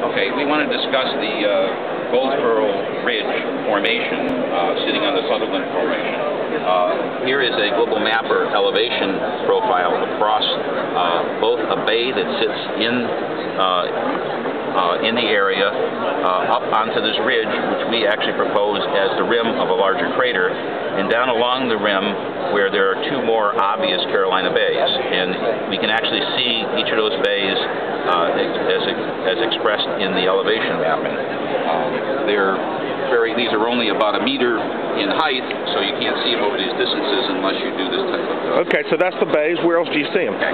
Okay, we want to discuss the Goldsboro Ridge formation sitting on the Sutherland Formation. Here is a global mapper elevation profile across both a bay that sits in the area up onto this ridge, which we actually propose as the rim of a larger crater, and down along the rim where there are two more obvious Carolina bays. And we can actually see each of those bays as expressed in the elevation mapping. These are only about 1 meter in height, so you can't see them over these distances unless you do this type of Okay, so that's the bays. Where else do you see them? Okay.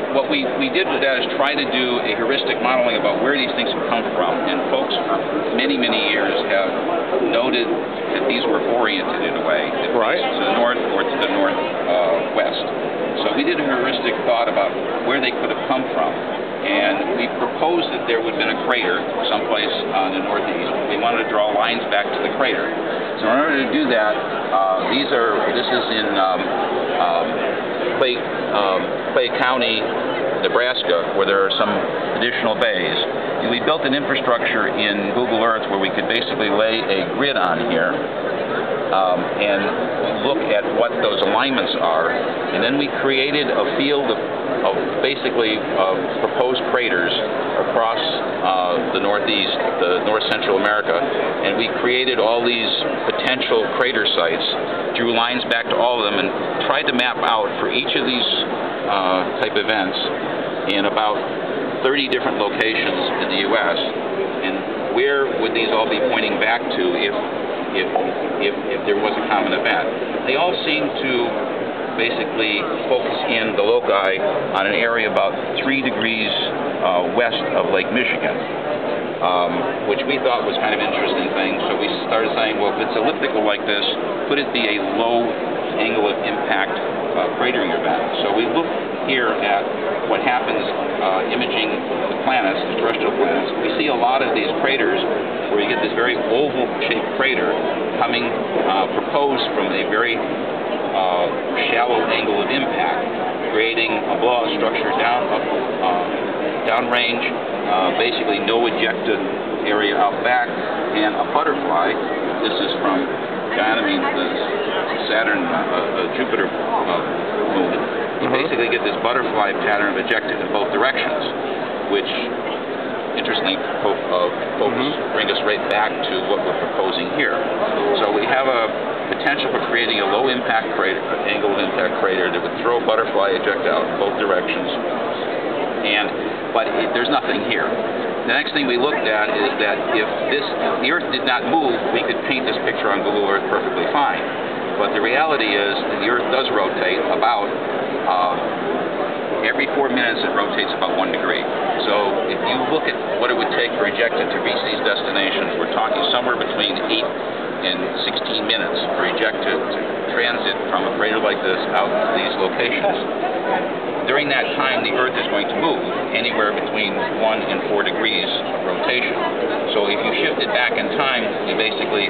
What we did with that is try to do a heuristic modeling about where these things have come from, and folks for many, many years have noted that these were oriented in a way, right, to the north or to the northwest. So we did a heuristic thought about where they could have come from, and we proposed that there would have been a crater someplace in the northeast. We wanted to draw lines back to the crater. So in order to do that, this is in Clay County, Nebraska, where there are some additional bays. And we built an infrastructure in Google Earth where we could basically lay a grid on here and look at what those alignments are. And then we created a field of proposed craters across the northeast, the north central America, and we created all these potential crater sites, drew lines back to all of them, and tried to map out for each of these type events in about 30 different locations in the U.S. and where would these all be pointing back to if there was a common event. They all seem to basically focus in the loci on an area about 3 degrees west of Lake Michigan, which we thought was kind of an interesting thing. So we started saying, well, if it's elliptical like this, could it be a low angle of impact cratering event? So we look here at what happens imaging the planets, the terrestrial planets. We see a lot of these craters where you get this very oval-shaped crater coming proposed from a very shallow angle of impact, creating a blowout structure downrange, basically no ejected area out back, and a butterfly. This is from Ganymede, the Saturn, Jupiter moon. You basically get this butterfly pattern of ejected in both directions, which interestingly bring us right back to what we're proposing here. So we have a potential for creating a low impact crater, angle of impact crater that would throw butterfly eject out in both directions. But there's nothing here. The next thing we looked at is that if the Earth did not move, we could paint this picture on Google Earth perfectly fine. But the reality is that the Earth does rotate about every 4 minutes. It rotates about 1 degree. So if you look at what it would take for ejected to reach these destinations, we're talking somewhere between 8 and 16 minutes for ejected to transit from a crater like this out to these locations. During that time, the Earth is going to move anywhere between 1 and 4 degrees of rotation. So if you shift it back in time, you basically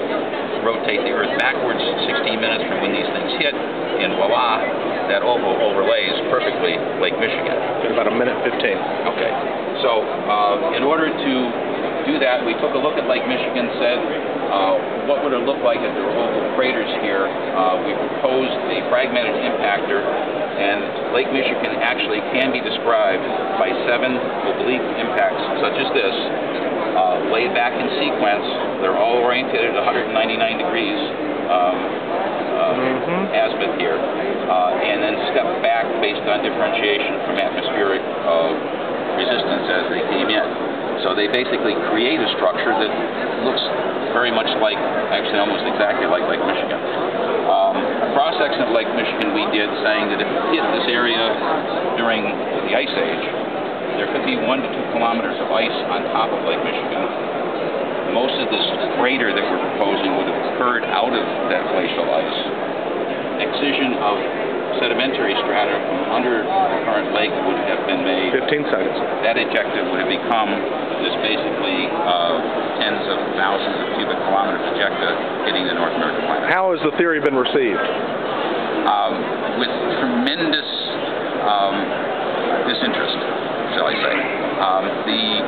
rotate the Earth backwards 16 minutes from when these things hit, and voila, that oval overlays perfectly Lake Michigan. About 1:15. Okay. So in order to do that, we took a look at Lake Michigan, said, what would it look like if there were oval craters here? We proposed a fragmented impactor, and Lake Michigan actually can be described by 7 oblique impacts, such as this, laid back in sequence. They're all oriented at 199 degrees azimuth here, and then step back based on differentiation from atmospheric resistance as they came in. So they basically create a structure that looks very much like, actually almost exactly like Lake Michigan. A cross-section of Lake Michigan we did, saying that if it hit this area during the Ice Age, there could be 1 to 2 kilometers of ice on top of Lake Michigan. Most of this crater that we're proposing would have occurred out of that glacial ice. Excision of sedimentary strata from under the current lake would have been made. 15 seconds. That ejected would have become this basically tens of thousands of cubic kilometers ejecta hitting the North American planet. How has the theory been received? With tremendous disinterest, shall I say. The